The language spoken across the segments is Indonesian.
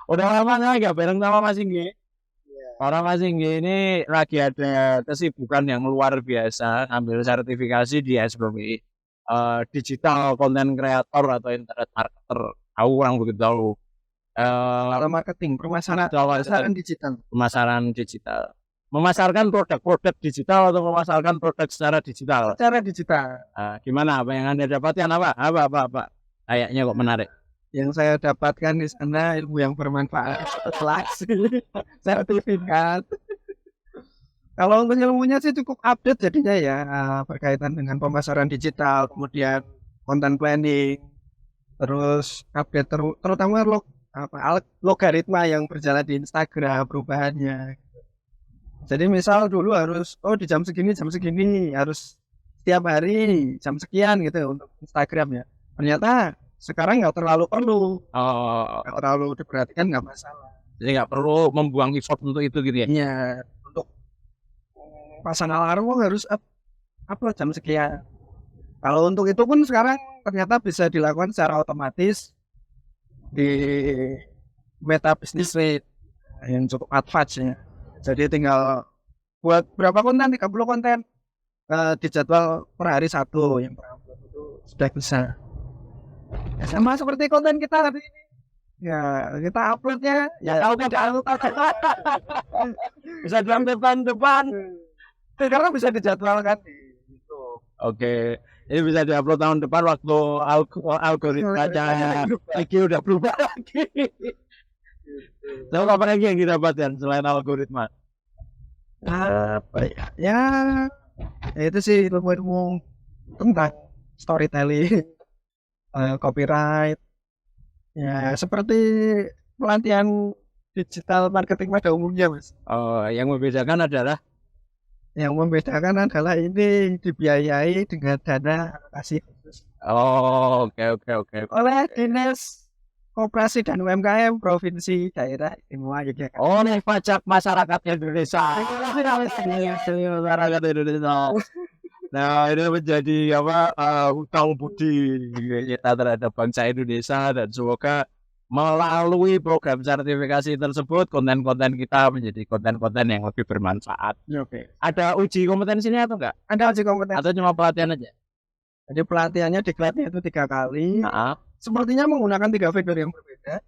Udah lama nggak bareng sama Mas Inggi? Orang Mas Inggi ini lagi ada kesibukan yang luar biasa, ambil sertifikasi di SBMI, digital content creator atau internet marketer. Aku kurang begitu tahu. Kalau marketing, pemasaran digital. Pemasaran digital. Memasarkan produk-produk digital atau memasarkan produk secara digital? Secara digital. Gimana? Apa yang Anda dapatkan apa? Kayaknya kok menarik. Yang saya dapatkan di sana ilmu yang bermanfaat, kelas, sertifikat. Kalau untuk ilmunya sih cukup update jadinya ya, berkaitan dengan pemasaran digital, kemudian content planning, terus update terutama logaritma yang berjalan di Instagram perubahannya. Jadi misal dulu harus di jam segini harus setiap hari jam sekian gitu untuk Instagram ya. Ternyata sekarang nggak terlalu perlu. Nggak terlalu diperhatikan, nggak masalah. Jadi nggak perlu membuang effort untuk itu gitu ya? Iya, untuk pasang alarm harus upload jam sekian. Kalau untuk itu pun sekarang ternyata bisa dilakukan secara otomatis di Meta Business Suite yang cukup advance ya. Jadi tinggal buat berapa konten, 30 konten, dijadwal per hari 1 yang per-upload itu sudah bisa. Ya, sama seperti konten kita hari ini. Ya, kita uploadnya ya kalau tidak bisa dalam depan karena bisa dijadwalkan gitu. Oke. Ini bisa diupload tahun depan waktu algoritmanya lagi udah berubah lagi. Lalu apa lagi yang didapatkan selain algoritma? Apa ya? Ya itu sih ilmu tentang storytelling, copyright. Ya seperti pelatihan digital marketing pada umumnya, Mas. Yang membedakan adalah ini dibiayai dengan dana alokasi khusus. Oke. Oleh Dinas Koperasi dan UMKM Provinsi Daerah Istimewa Yogyakarta. Nih pajak masyarakat Indonesia. Masyarakat Indonesia. Nah, ini menjadi hutang budi kita terhadap bangsa Indonesia, dan semoga melalui program sertifikasi tersebut konten-konten kita menjadi konten-konten yang lebih bermanfaat. Oke. Ada uji kompetensinya atau enggak? Ada uji kompetensi atau cuma pelatihan aja? Jadi pelatihannya diklatnya itu 3 kali. Sepertinya menggunakan 3 vendor yang berbeda.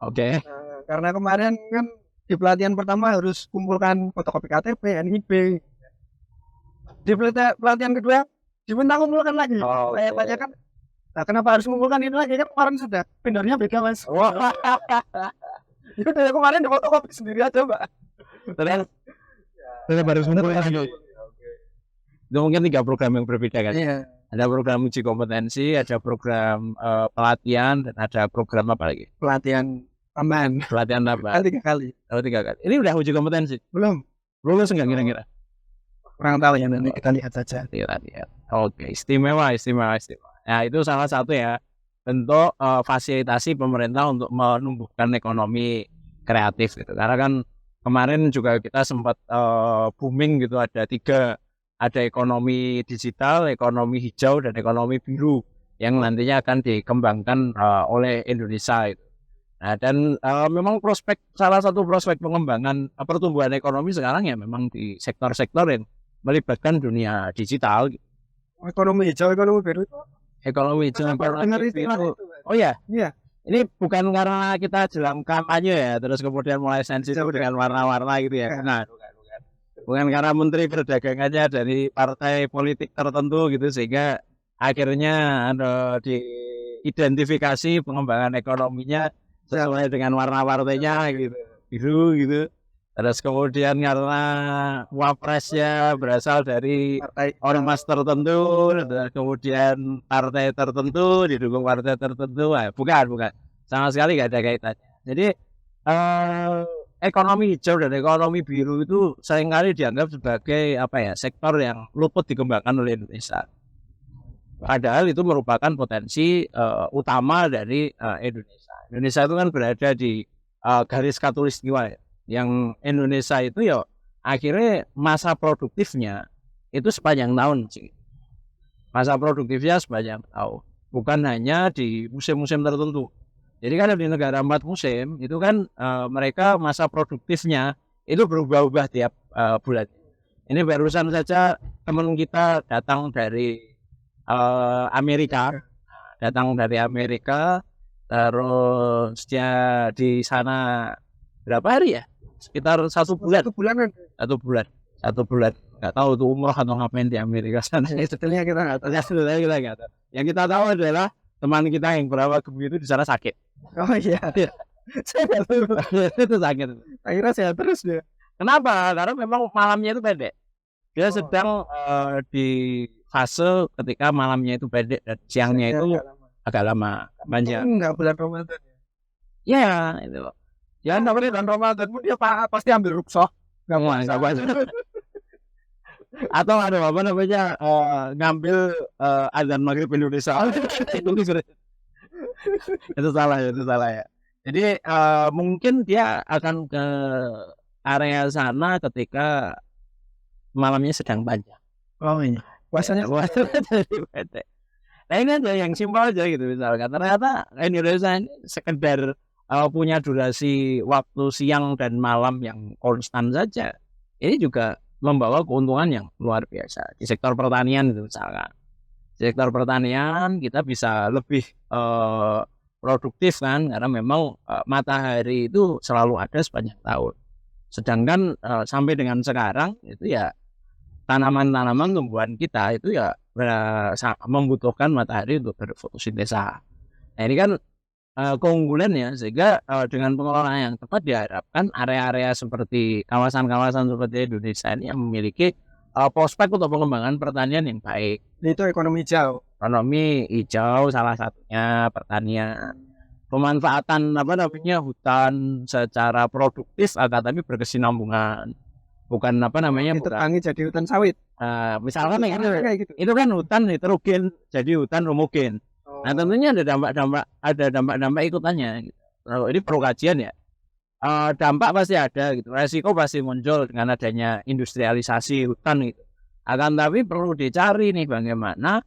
Oke. Karena kemarin kan di pelatihan pertama harus kumpulkan fotokopi KTP, NIB. Di pelatihan kedua diminta kumpulkan lagi. Saya tanyakan, nah, kenapa harus mengumpulkan ini lagi? Kan kemarin sudah vendornya beda, Mas. Itu dari kemarin di fotokopi sendiri aja, Mbak. Terus baru mengumpulkan lagi. Itu mungkin 3 program yang berbeda kan? Iya. Ada program uji kompetensi, ada program pelatihan, dan ada program apa lagi? Pelatihan tambahan. Pelatihan tambahan. 3 kali. 3 kali. Ini udah uji kompetensi? Belum. Lulus enggak kira-kira? Kurang tahu ya, nanti kita lihat saja. Oke, istimewa. Nah, itu salah satu ya bentuk fasilitasi pemerintah untuk menumbuhkan ekonomi kreatif gitu. Karena kan kemarin juga kita sempat booming gitu, ada 3, ada ekonomi digital, ekonomi hijau, dan ekonomi biru yang nantinya akan dikembangkan oleh Indonesia itu. Nah, dan memang salah satu prospek pengembangan pertumbuhan ekonomi sekarang ya memang di sektor-sektor yang melibatkan dunia digital. Ekonomi hijau, ekonomi biru itu. Ekonomi hijau, ekonomi biru. Oh ya? Iya. Ini bukan karena kita jelang kampanye ya, terus kemudian mulai sensitif dengan warna-warna gitu ya. Nah, bukan karena menteri perdagangannya dari partai politik tertentu gitu, sehingga akhirnya diidentifikasi pengembangan ekonominya sesuai dengan warna partainya gitu, biru gitu. Terus kemudian karena wapresnya berasal dari ormas tertentu, dan kemudian partai tertentu didukung partai tertentu, bukan, sama sekali nggak ada kaitannya. Jadi ekonomi hijau dan ekonomi biru itu seringkali dianggap sebagai sektor yang luput dikembangkan oleh Indonesia. Padahal itu merupakan potensi utama dari Indonesia. Indonesia itu kan berada di garis khatulistiwa ya. Yang Indonesia itu ya akhirnya masa produktifnya itu sepanjang tahun sih. Masa produktifnya sepanjang tahun, bukan hanya di musim-musim tertentu. Jadi kan di negara 4 musim itu kan mereka masa produktifnya itu berubah-ubah tiap bulan. Ini barusan saja teman kita datang dari Amerika, terus dia di sana berapa hari ya? Sekitar 1 bulan. 1 bulanan. 1 bulan. 1 bulan. Nggak tahu tuh umroh atau ngapain di Amerika sana. Detailnya kita nggak tahu. Detailnya kita nggak tahu. Yang kita tahu adalah teman kita yang bernama Gemi itu di sana sakit. Oh iya. Saya nggak tahu. Itu sakit. Saya kira sehat terus dia. Kenapa? Karena memang malamnya itu pendek. Dia sedang di fase ketika malamnya itu pendek dan siangnya itu agak lama. Banyak. Enggak bulan Ramadan. Ya, itu. Ya namanya bulan Ramadan pun dia pasti ambil rukhsah. Nggak apa. Atau ada apa namanya ngambil azan maghrib Indonesia. Itu salah ya. Jadi mungkin dia akan ke area sana ketika malamnya sedang panjang. Oh iya. Puasanya jadi pendek. Nah ini aja yang simpel aja gitu misalkan. Ternyata Indonesia ini sekedar punya durasi waktu siang dan malam yang konstan saja. Ini juga membawa keuntungan yang luar biasa di sektor pertanian itu misalkan. Di sektor pertanian kita bisa lebih produktif kan karena memang matahari itu selalu ada sepanjang tahun. Sedangkan sampai dengan sekarang itu ya tanaman-tanaman tumbuhan kita itu ya membutuhkan matahari untuk berfotosintesa. Nah ini kan keunggulannya sehingga dengan pengelolaan yang tepat diharapkan area-area seperti kawasan-kawasan seperti Indonesia ini yang memiliki prospek untuk pengembangan pertanian yang baik. itu ekonomi hijau. Ekonomi hijau salah satunya pertanian. Pemanfaatan hutan secara produktif agar tapi berkesinambungan. Bukan Diterangi jadi hutan sawit. Misalkan Kayak gitu. itu kan hutan heterogen jadi hutan homogen. Nah tentunya ada dampak ikutannya. Gitu. Ini perlu kajian ya. Dampak pasti ada gitu. Resiko pasti muncul dengan adanya industrialisasi hutan gitu. Akan tapi perlu dicari nih bagaimana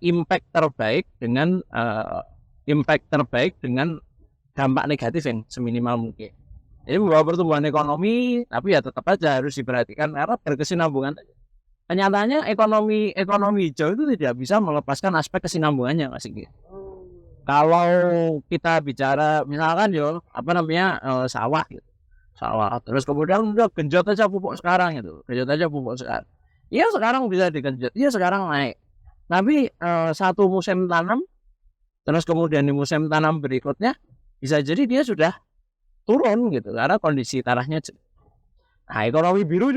impact terbaik dengan dampak negatif yang seminimal mungkin. Ini membawa pertumbuhan ekonomi, tapi ya tetap aja harus diperhatikan karena berkesinambungan. Kenyataannya ekonomi hijau itu tidak bisa melepaskan aspek kesinambungannya Mas Inggi. Kalau kita bicara misalkan sawah gitu. Sawah terus kemudian udah genjot aja pupuk sekarang gitu. Iya sekarang bisa digenjot. Iya sekarang naik. Tapi satu musim tanam terus kemudian di musim tanam berikutnya bisa jadi dia sudah turun gitu karena kondisi tanahnya. Nah ekonomi biru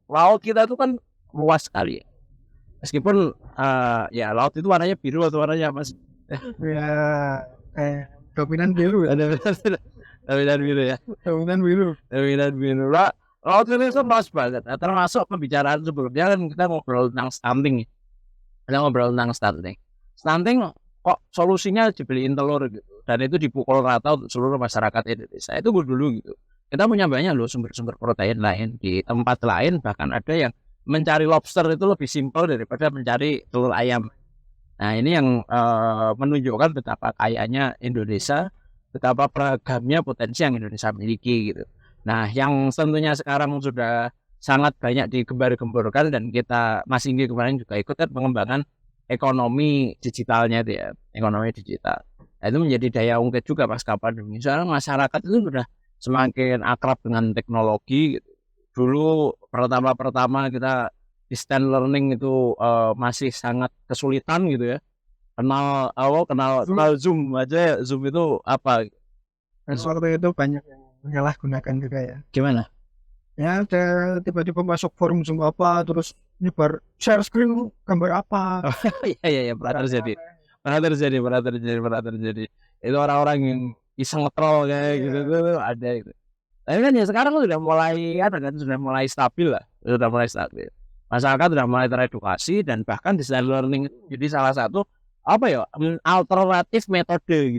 laut kita itu kan luas sekali ya. Meskipun ya laut itu warnanya biru atau warnanya apa sih? Ya dominan biru ya. Dominan biru ya. Dominan biru. Laut itu luas banget. Termasuk pembicaraan sebelumnya kan kita ngobrol tentang stunting. Stunting kok solusinya dibeliin telur gitu. Dan itu dipukul rata untuk seluruh masyarakat Indonesia. Itu dulu gitu. Kita punya banyak loh sumber-sumber protein lain di tempat lain. Bahkan ada yang mencari lobster itu lebih simpel daripada mencari telur ayam. Nah ini yang menunjukkan betapa kayanya Indonesia, betapa beragamnya potensi yang Indonesia miliki gitu. Nah yang tentunya sekarang sudah sangat banyak digembar-gemborkan dan kita Mas Inggi kemarin juga ikut kan pengembangan ekonomi digitalnya itu ya, ekonomi digital. Nah, itu menjadi daya ungkit juga pasca pandemi. Sekarang masyarakat itu sudah semakin akrab dengan teknologi gitu. Dulu pertama kita distance learning itu masih sangat kesulitan gitu ya. Kenal Zoom aja, Zoom itu apa? Dan waktu itu banyak yang menyalahgunakan juga ya. Gimana? Ya ada tiba-tiba masuk forum Zoom apa terus nyebar share screen gambar apa. Iya pernah terjadi. Itu orang-orang yang iseng nge-troll kayak gitu tuh ada itu. Tapi kan ya sekarang sudah mulai stabil lah, Masyarakat sudah mulai teredukasi dan bahkan design learning itu jadi salah satu alternatif metode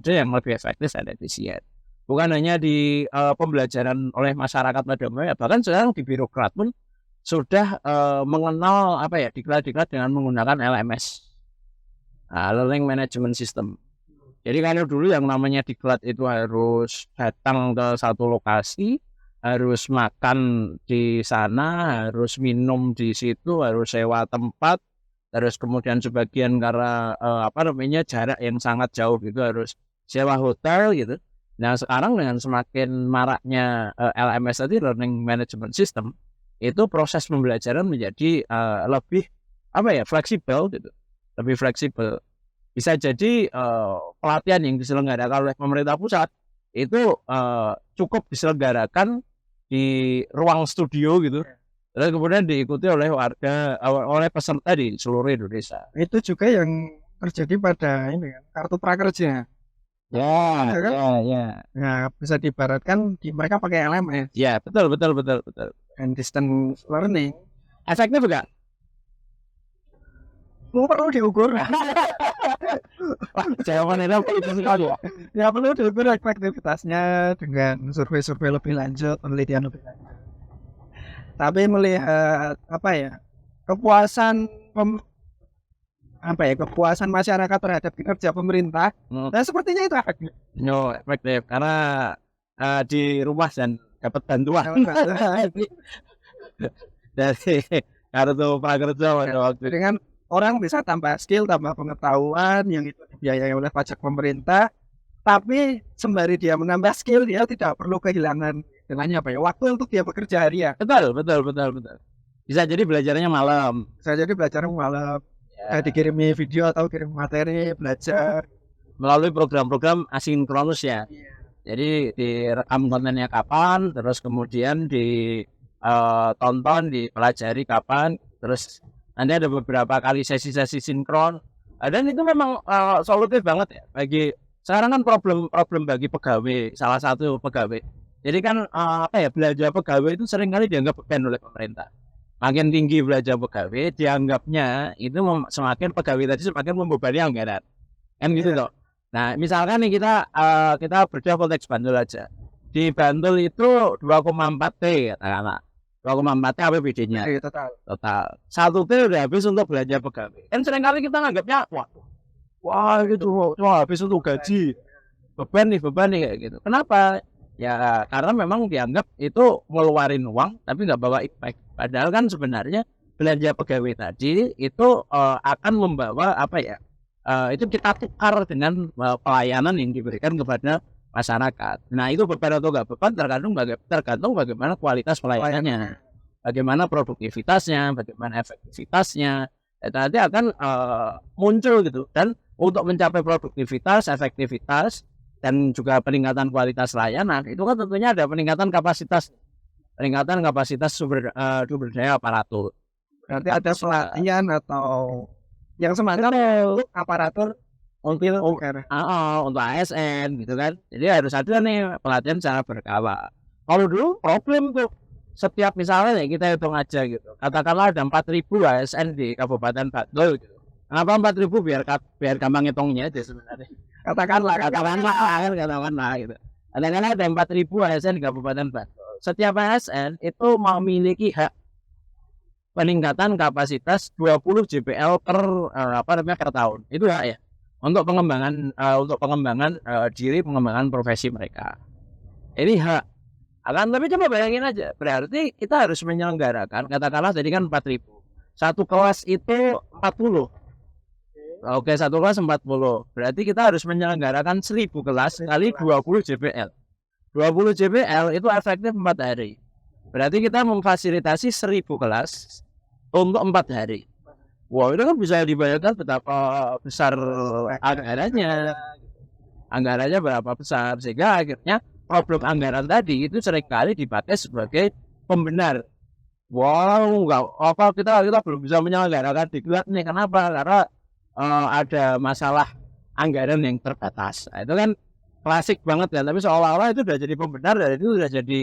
yang lebih efektif dan efisien. Bukan hanya di pembelajaran oleh masyarakat pada umumnya, bahkan sekarang di birokrat pun sudah mengenal diklat dengan menggunakan LMS, Learning Management System. Jadi kalau dulu yang namanya diklat itu harus datang ke satu lokasi, harus makan di sana, harus minum di situ, harus sewa tempat, terus kemudian sebagian karena jarak yang sangat jauh gitu harus sewa hotel gitu. Nah sekarang dengan semakin maraknya LMS tadi, Learning Management System, itu proses pembelajaran menjadi lebih fleksibel gitu, lebih fleksibel. Bisa jadi pelatihan yang diselenggarakan oleh pemerintah pusat itu cukup diselenggarakan di ruang studio gitu, terus kemudian diikuti oleh oleh peserta di seluruh Indonesia. Itu juga yang terjadi pada ini kan, kartu prakerja. Ya, Ya kan? ya. Nah, bisa diibaratkan mereka pakai LMS Ya, betul. dan distance learning. Efektif enggak? Perlu diukur. Jawaban itu itu sekali ya. Ya perlu diukur efektivitasnya dengan survei-survei lebih lanjut, penelitian lebih lanjut. Tapi melihat kepuasan kepuasan masyarakat terhadap kinerja pemerintah, dan sepertinya itu efektif. No, efektif karena di rumah dan dapat bantuan dari kartu prakerja pada waktu itu. Dengan orang bisa tambah skill, tambah pengetahuan yang itu dibiayai oleh pajak pemerintah, tapi sembari dia menambah skill, dia tidak perlu kehilangan waktu untuk dia bekerja harian. Betul. Bisa jadi belajarnya malam. Bisa jadi belajar malam, dikirimi video atau kirim materi belajar melalui program-program asinkronus ya. Jadi direkam kontennya kapan, terus kemudian ditonton, dipelajari kapan, terus nanti ada beberapa kali sesi-sesi sinkron. Dan itu memang solutif banget ya bagi sekarang kan problem bagi pegawai, salah satu pegawai. Jadi kan belanja pegawai itu seringkali dianggap beban oleh pemerintah. Makin tinggi belanja pegawai, dianggapnya itu semakin pegawai tadi semakin membebani anggaran. Kan gitu toh. Nah, misalkan nih kita bedah konteks Bantul aja. Di Bantul itu 2,4 T katakanlah. 2,4 T APBD-nya. Total. 1 T udah habis untuk belanja pegawai. Kan seringkali kita nganggapnya wah gitu, cuma habis untuk gaji. Beban nih kayak gitu. Kenapa? Ya karena memang dianggap itu ngeluarin uang tapi nggak bawa impact. Padahal kan sebenarnya belanja pegawai tadi itu akan membawa itu kita tukar dengan pelayanan yang diberikan kepada masyarakat. Nah itu beban atau nggak beban tergantung bagaimana kualitas pelayanannya, bagaimana produktivitasnya, bagaimana efektivitasnya. Nanti akan muncul gitu. Dan untuk mencapai produktivitas, efektivitas, dan juga peningkatan kualitas layanan itu kan tentunya ada peningkatan kapasitas sumber daya aparatur. Berarti ada pelatihan atau yang semacam aparatur untuk ASN gitu kan. Jadi harus ada nih pelatihan secara berkala. Kalau dulu problem tuh setiap misalnya kita hitung aja gitu. Katakanlah ada 4.000 ASN di Kabupaten Bantul gitu. Kenapa 4.000 biar gampang hitungnya aja sebenarnya. Katakanlah gitu. Katakanlah ada 4.000 ASN di Kabupaten Bantul. Setiap ASN itu memiliki hak peningkatan kapasitas 20 JPL per tahun. Itu hak ya. Untuk pengembangan diri, pengembangan profesi mereka. Ini hak. Tapi coba bayangin aja. Berarti kita harus menyelenggarakan, katakanlah tadi kan 4.000. Satu kelas itu 40. Oke, satu kelas 40. Berarti kita harus menyelenggarakan 1.000 kelas kali 20 JPL. 20 JPL itu efektif 4 hari. Berarti kita memfasilitasi 1.000 kelas untuk 4 hari. Wah, itu kan bisa dibayangkan betapa besar anggarannya. Anggarannya berapa besar, sehingga akhirnya problem anggaran tadi itu seringkali dipakai sebagai pembenar. Wow, kita belum bisa menyelenggarakan diklat nih. Kenapa? Karena ada masalah anggaran yang terbatas. Nah, itu kan klasik banget ya. Tapi seolah-olah itu sudah jadi pembenar dan itu sudah jadi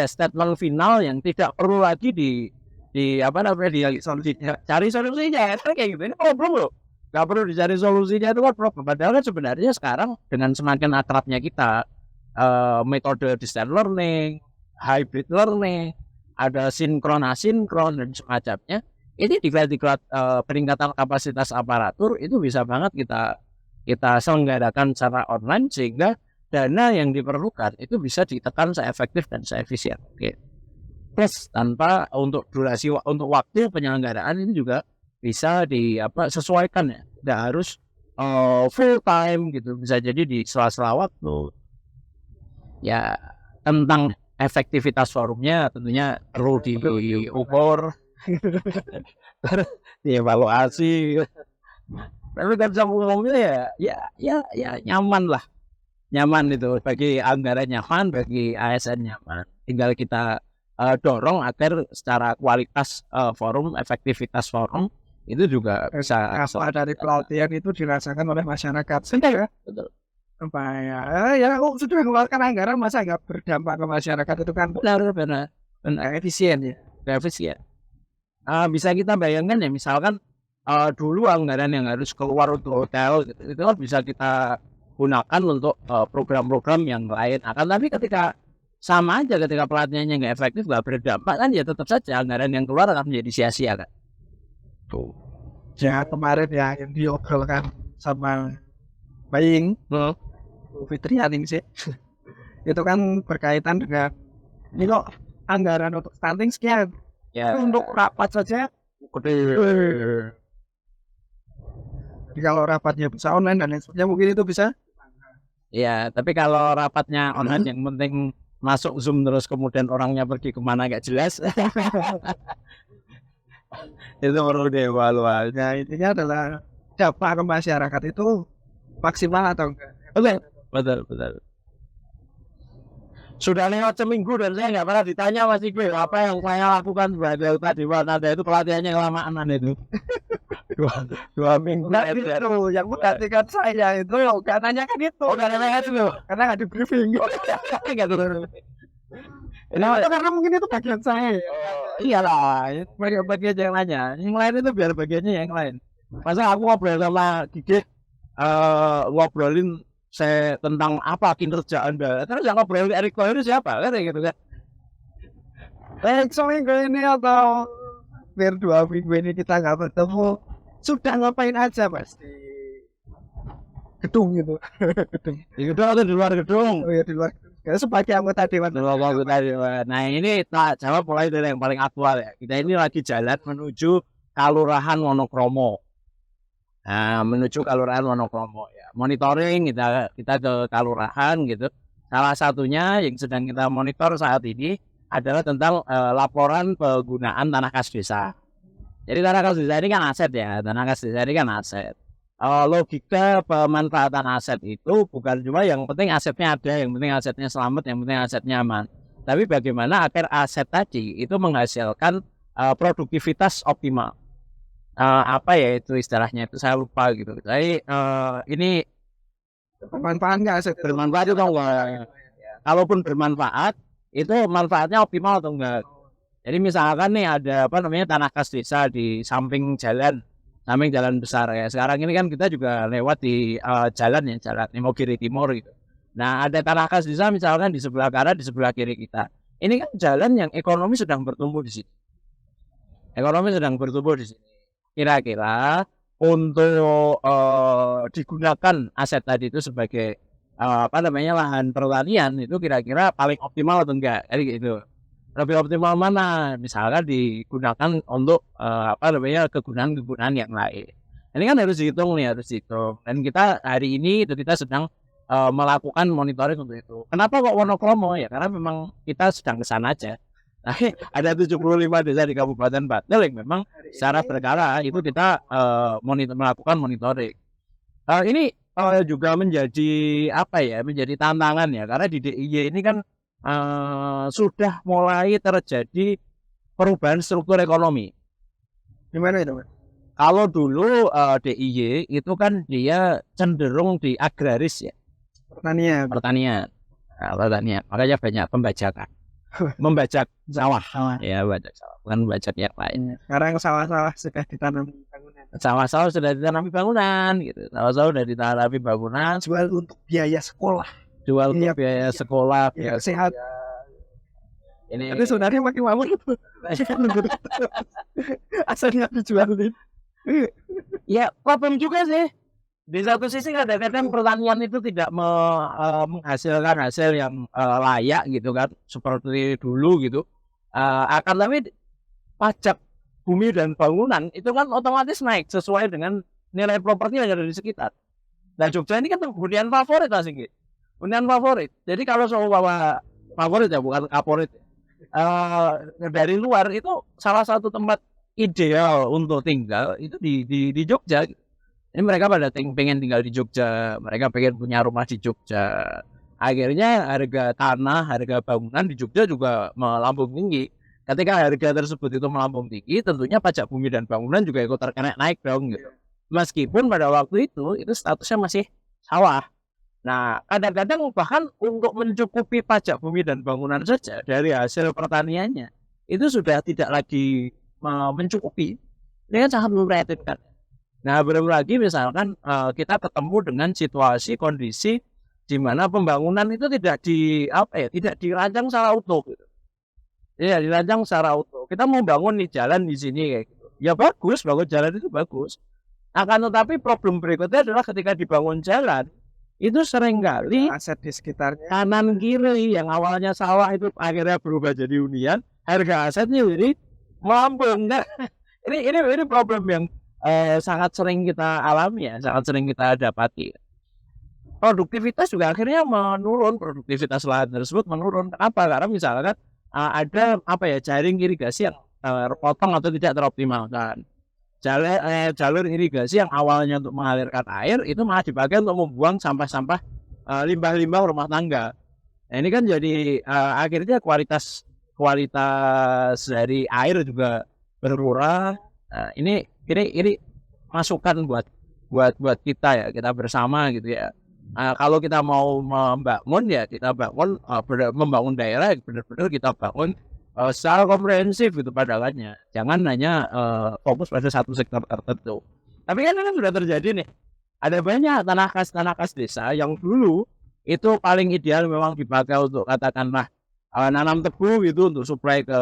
statement final yang tidak perlu lagi cari solusinya. Itu kayak gitu. Ini problem loh. Gak perlu dicari solusinya, itu kan problem. Padahal kan sebenarnya sekarang dengan semakin akrabnya kita metode distance learning, hybrid learning, ada sinkron asinkron dan semacamnya. Ini diklat peningkatan kapasitas aparatur itu bisa banget kita kita selenggarakan secara online sehingga dana yang diperlukan itu bisa ditekan seefektif dan seefisien. Oke. Plus tanpa untuk durasi untuk waktu penyelenggaraan ini juga bisa sesuaikan ya. Tidak harus full time gitu. Bisa jadi di sela-sela waktu. Ya, tentang efektivitas forumnya tentunya perlu diukur, dievaluasi. Tapi kan umumnya ya nyaman lah. Nyaman itu bagi anggaran nyaman, bagi ASN nyaman. Tinggal kita dorong agar secara kualitas forum, efektivitas forum itu juga bisa dari pelatihan itu dirasakan oleh masyarakat. ya, betul. Ya sudah mengeluarkan anggaran masa nggak berdampak ke masyarakat itu kan Benar. efisien ya. Efisien. Bisa kita bayangkan ya misalkan dulu anggaran yang harus keluar untuk hotel gitu, itu kan bisa kita gunakan untuk program-program yang lain. Tapi ketika sama aja ketika pelatihannya nggak efektif, nggak berdampak kan ya tetap saja anggaran yang keluar akan menjadi sia-sia kan. Tuh. Ya kemarin ya yang diobrolkan sama Baying, Fitrianing sih. Itu kan berkaitan dengan ini kok anggaran untuk stunting sekian. Ya. Untuk rapat saja gede. Jadi kalau rapatnya bisa online dan lain sebagainya mungkin itu bisa. Ya, tapi kalau rapatnya online yang penting masuk Zoom terus kemudian orangnya pergi kemana nggak jelas. Itu perlu dievaluasi. Nah, intinya adalah dampak ke masyarakat itu maksimal atau enggak. Betul. Sudah lewat seminggu dan saya nggak pernah ditanya Mas Iqbal apa yang saya lakukan sebagai tadi Anda itu pelatihannya kelamaan itu. dua minggu. Nah, itu yang menggantikan saya itu katanya kan itu. Karena itu karena nggak di briefing. Nggak tuh. Karena mungkin itu bagian saya. Iyalah, bagian yang lainnya. Yang lain itu biar bagiannya yang lain. Masa aku ngobrol sama Gigi, ngobrolin saya tentang apa kinerja Anda. Terus yang ngobrol Erick Thohir siapa? Kan gitu kan. Seminggu ini atau hampir 2 minggu ini kita nggak bertemu. Sudah ngapain aja Mas di gedung gitu. Di gedung atau di luar gedung? Oh ya di luar. Karena sebagai anggota dewan. Nah ini tak jawab mulai dari yang paling aktual ya. Kita ini lagi jalan menuju Kalurahan Wonokromo. Nah, menuju Kalurahan Wonokromo ya. Monitoring kita ke Kalurahan gitu. Salah satunya yang sedang kita monitor saat ini adalah tentang laporan penggunaan tanah kas desa. Jadi tanah kas desa ini kan aset ya. Tanah kas desa ini kan aset. Logika pemanfaatan aset itu bukan cuma yang penting asetnya ada, yang penting asetnya selamat, yang penting asetnya aman. Tapi bagaimana agar aset tadi itu menghasilkan produktivitas optimal. Apa ya itu istilahnya itu saya lupa gitu. Jadi ini bermanfaat nggak aset? Bermanfaat itu enggak? Kalaupun bermanfaat, itu manfaatnya optimal atau enggak? Jadi misalkan nih ada tanah kas desa di samping jalan besar ya. Sekarang ini kan kita juga lewat di jalan Imogiri Timur gitu. Nah ada tanah kas desa misalkan di sebelah kanan, di sebelah kiri kita. Ini kan jalan yang ekonomi sedang bertumbuh di sini. Kira-kira untuk digunakan aset tadi itu sebagai lahan pertanian itu kira-kira paling optimal atau enggak? Jadi gitu. Lebih optimal mana? Misalkan digunakan untuk kegunaan yang lain. Ini kan harus dihitung. Dan kita hari ini kita sedang melakukan monitoring untuk itu. Kenapa kok Wonokromo ya? Karena memang kita sedang ke sana aja. Nah, ada 75 desa di Kabupaten Bantul yang memang secara berkala itu kita melakukan monitoring. Ini juga menjadi menjadi tantangan ya, karena di DIY ini kan sudah mulai terjadi perubahan struktur ekonomi. Gimana itu, Mas? Kalau dulu DIY itu kan dia cenderung di agraris ya. Pertanian. Makanya banyak pembajakan. Membajak sawah. Ya, membajak sawah, bukan membajak yang lain. Sekarang sawah-sawah sudah ditanami bangunan. Sawah-sawah sudah ditanami bangunan gitu. Sawah-sawah sudah ditanami bangunan. Jual untuk biaya sekolah. Biaya sekolah, biaya sehat. Ini tapi sebenarnya makin mamur itu. Asalnya dijualin. Ya problem juga sih. Di satu sisi kadang-kadang pertanian itu tidak menghasilkan hasil yang layak gitu kan, seperti dulu gitu. Akan tapi pajak bumi dan bangunan itu kan otomatis naik sesuai dengan nilai properti yang ada di sekitar. Nah Jogja ini kan hunian favorit Mas Inggi. Hunian favorit. Jadi kalau seumpama favorit ya bukan favorit. Dari luar itu salah satu tempat ideal untuk tinggal itu di Jogja. Ini mereka pada pengen tinggal di Jogja, mereka pengen punya rumah di Jogja. Akhirnya harga tanah, harga bangunan di Jogja juga melambung tinggi. Ketika harga tersebut itu melambung tinggi, tentunya pajak bumi dan bangunan juga ikut terkena naik dong gitu. Meskipun pada waktu itu statusnya masih sawah. Nah, kadang-kadang bahkan untuk mencukupi pajak bumi dan bangunan saja dari hasil pertaniannya, itu sudah tidak lagi mencukupi. Ini kan sangat memprihatinkan. Nah, belum lagi misalkan kita ketemu dengan situasi kondisi di mana pembangunan itu tidak dirancang secara utuh gitu. Ya, dirancang secara utuh. Kita mau bangun nih jalan di sini kayak gitu. Ya bagus, bangun jalan itu bagus. Akan tetapi problem berikutnya adalah ketika dibangun jalan itu seringkali aset di sekitarnya kanan kiri yang awalnya sawah itu akhirnya berubah jadi hunian, harga asetnya jadi melambung. Nah, ini problem yang sangat sering kita alami ya, sangat sering kita dapati. Produktivitas juga akhirnya menurun, produktivitas lahan tersebut menurun. Kenapa? Karena misalkan ada jaring irigasi yang terpotong atau tidak teroptimalkan. Jalur irigasi yang awalnya untuk mengalirkan air itu malah dipakai untuk membuang sampah-sampah limbah-limbah rumah tangga. Nah, ini kan jadi akhirnya kualitas dari air juga berkurang. Ini masukan buat kita ya, kita bersama gitu ya. Kalau kita mau membangun ya kita bangun membangun daerah benar-benar kita bangun secara komprehensif gitu pandangannya. Jangan hanya fokus pada satu sektor tertentu. Tapi kan sudah terjadi nih. Ada banyak tanah kas desa yang dulu itu paling ideal memang dipakai untuk katakanlah nanam tebu gitu untuk supply ke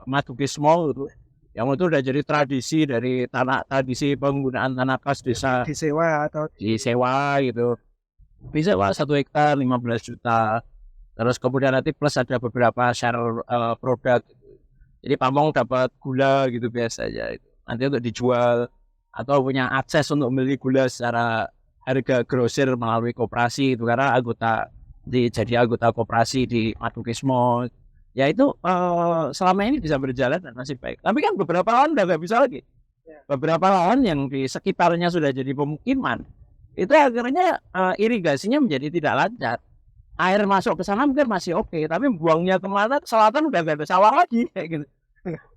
Madukismo gitu. Yang itu udah jadi tradisi penggunaan tanah kas desa disewa gitu. Bisa 1 hektar 15 juta. Terus kemudian nanti plus ada beberapa share produk. Jadi pamong dapat gula gitu biasanya. Nanti untuk dijual atau punya akses untuk membeli gula secara harga grosir melalui koperasi itu karena jadi anggota koperasi di Madukismo. Ya itu selama ini bisa berjalan dan masih baik. Tapi kan beberapa lahan udah nggak bisa lagi. Beberapa lahan yang di sekitarnya sudah jadi pemukiman itu akhirnya irigasinya menjadi tidak lancar. Air masuk ke sana mungkin masih oke, tapi buangnya kemana ke selatan udah gak ada sawah lagi kayak gitu.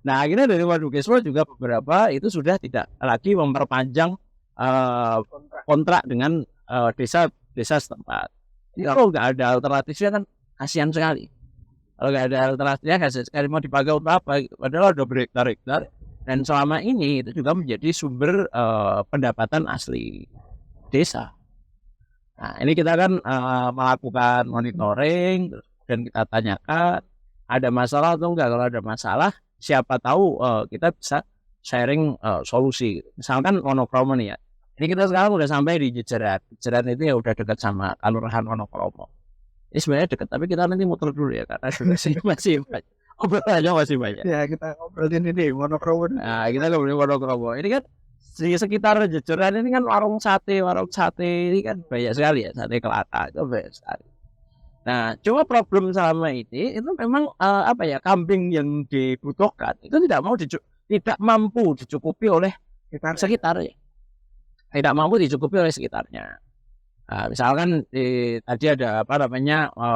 Nah akhirnya dari Madukismo juga beberapa itu sudah tidak lagi memperpanjang kontrak dengan desa setempat. Kalau nggak ada alternatifnya kan kasihan sekali. Kalau nggak ada alternatifnya kasihan sekali, mau dipakai untuk apa? Padahal udah berhektar-hektar dan selama ini itu juga menjadi sumber pendapatan asli desa. Nah, ini kita kan melakukan monitoring dan kita tanyakan ada masalah atau enggak. Kalau ada masalah, siapa tahu kita bisa sharing solusi. Misalkan Wonokromo nih ya. Ini kita sekarang udah sampai di Jejeran. Jejeran itu ya udah dekat sama Kelurahan Wonokromo. Ini sebenarnya dekat, tapi kita nanti muter dulu ya karena masih banyak. Obrolannya masih banyak. Ya kita ngobrolin ini Wonokromo. Nah, kita ngobrolin Wonokromo. Ini kan di sekitar Jejeran ini kan warung sate ini kan banyak sekali ya, sate kelata itu banyak sekali. Nah, cuma problem selama ini itu memang kambing yang dibutuhkan itu tidak mampu dicukupi oleh sekitarnya. Tidak mampu dicukupi oleh sekitarnya. Nah, misalkan tadi ada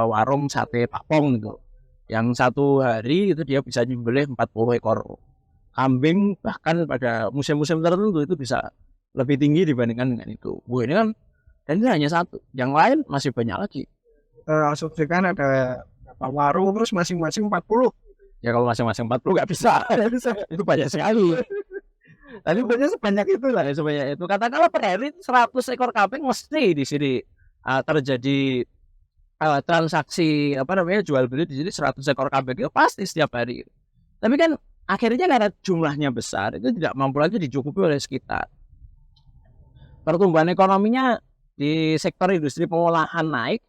warung sate Pak Pong gitu. Yang satu hari itu dia bisa nyembelih 40 ekor kambing, bahkan pada musim-musim tertentu itu bisa lebih tinggi dibandingkan dengan itu. Ini kan, dan ini hanya satu, yang lain masih banyak lagi. Asumsikan ada warung terus masing-masing 40. Ya kalau masing-masing 40 nggak bisa. Itu banyak sekali. Tapi sebanyak itu lah, sebanyak itu. Katakanlah per hari 100 ekor kambing mesti di sini terjadi transaksi jual beli di sini 100 ekor kambing itu pasti setiap hari. Tapi kan akhirnya karena jumlahnya besar itu tidak mampu lagi dicukupi oleh sekitar. pertumbuhan ekonominya di sektor industri pengolahan naik,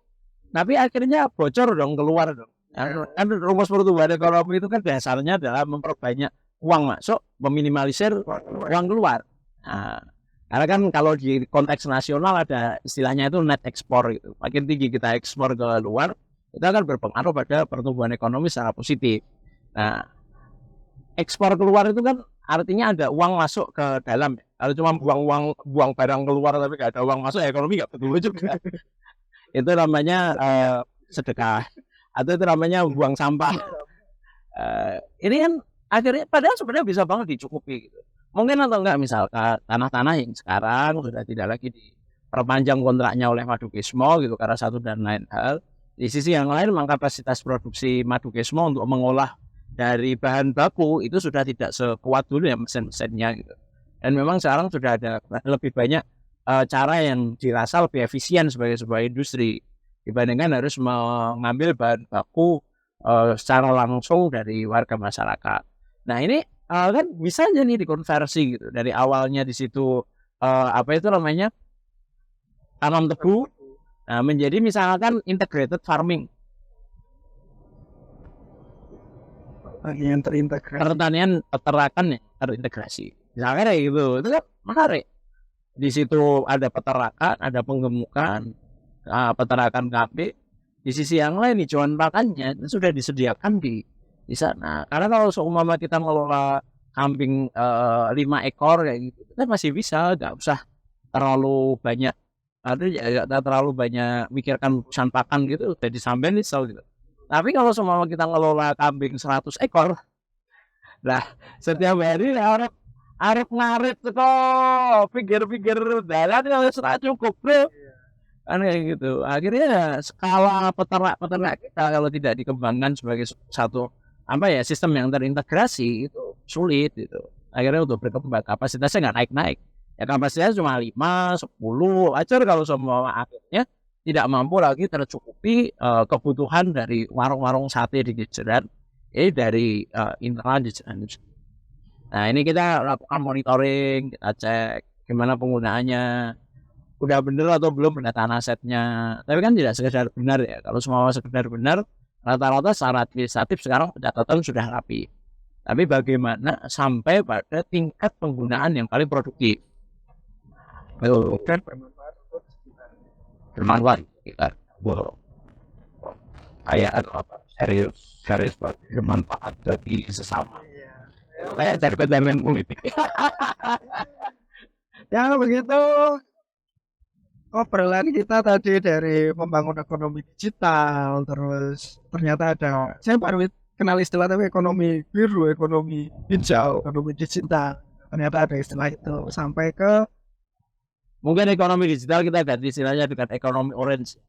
tapi akhirnya bocor dong, keluar dong. Kan rumus pertumbuhan ekonomi itu kan dasarnya adalah memperbanyak uang masuk, meminimalisir uang keluar. Nah, karena kan kalau di konteks nasional ada istilahnya itu net ekspor gitu. Makin tinggi kita ekspor ke luar, itu akan berpengaruh pada pertumbuhan ekonomi secara positif. Nah, ekspor keluar itu kan artinya ada uang masuk ke dalam. Kalau cuma buang barang keluar tapi nggak ada uang masuk, ekonomi nggak betul juga. Itu namanya sedekah, atau itu namanya buang sampah. Ini kan akhirnya padahal sebenarnya bisa banget dicukupi gitu. Mungkin atau enggak misalkan tanah-tanah yang sekarang sudah tidak lagi diperpanjang kontraknya oleh Madukismo gitu karena satu dan lain hal. Di sisi yang lain memang kapasitas produksi Madukismo untuk mengolah dari bahan baku itu sudah tidak sekuat dulu ya mesin-mesinnya gitu. Dan memang sekarang sudah ada lebih banyak cara yang dirasa lebih efisien sebagai sebuah industri dibandingkan harus mengambil bahan baku secara langsung dari warga masyarakat. Nah ini kan bisa aja nih dikonversi gitu dari awalnya di situ apa itu namanya tanam tebu, nah, menjadi misalkan integrated farming, yang terintegrasi. pertanian peternakan yang terintegrasi. Misalkan kayak gitu, itu kan menarik. Di situ ada peternakan, ada penggemukan, peternakan kambing. Di sisi yang lain hijauan pakannya sudah disediakan di sana. Karena kalau seumpama kita ngelola kambing 5 ekor kayak gitu, kita masih bisa, nggak usah terlalu banyak, nggak terlalu banyak mikirkan urusan pakan gitu, udah disampein gitu. Tapi kalau seumpama kita ngelola kambing 100 ekor, lah setiap hari orang arep ngarit kok pikir-pikir dalan kalau sudah cukup bro. Kan kayak gitu. Akhirnya skala peternak kita kalau tidak dikembangkan sebagai satu apa ya sistem yang terintegrasi itu sulit gitu. Akhirnya untuk berkembang kapasitasnya nggak naik-naik. Ya kapasitasnya cuma 5, 10 aja kalau semua akhirnya tidak mampu lagi tercukupi kebutuhan dari warung-warung sate di jajaran dari internal jajaran. Nah ini kita lakukan monitoring, kita cek gimana penggunaannya, udah bener atau belum pendataan asetnya. Tapi kan tidak sekedar benar ya. Kalau semua sekedar benar, rata-rata secara administratif sekarang pencatatan sudah rapi. Tapi bagaimana sampai pada tingkat penggunaan yang paling produktif? Dan Bermanfaat kita. Kayak apa? Serius bermanfaat bagi sesama. Saya dari ketemen politik. ya begitu obrolan kita tadi dari membangun ekonomi digital, terus ternyata ada, saya baru kenal istilah tapi ekonomi biru, ekonomi hijau, ekonomi digital, ternyata ada istilah itu sampai ke mungkin ekonomi digital kita ganti istilahnya dengan ekonomi orange.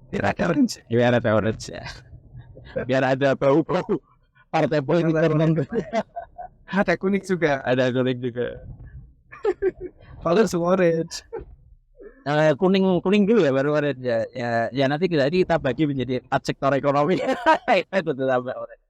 Biar ada orange ya. Biar ada bau-bau partai politik tertentu. ada kuning juga, Ada kuning juga. kalau semua orange. Kuning dulu ya baru orange ya. Ya nanti kita bagi menjadi 4 sektor ekonomi. Itu tambah orange.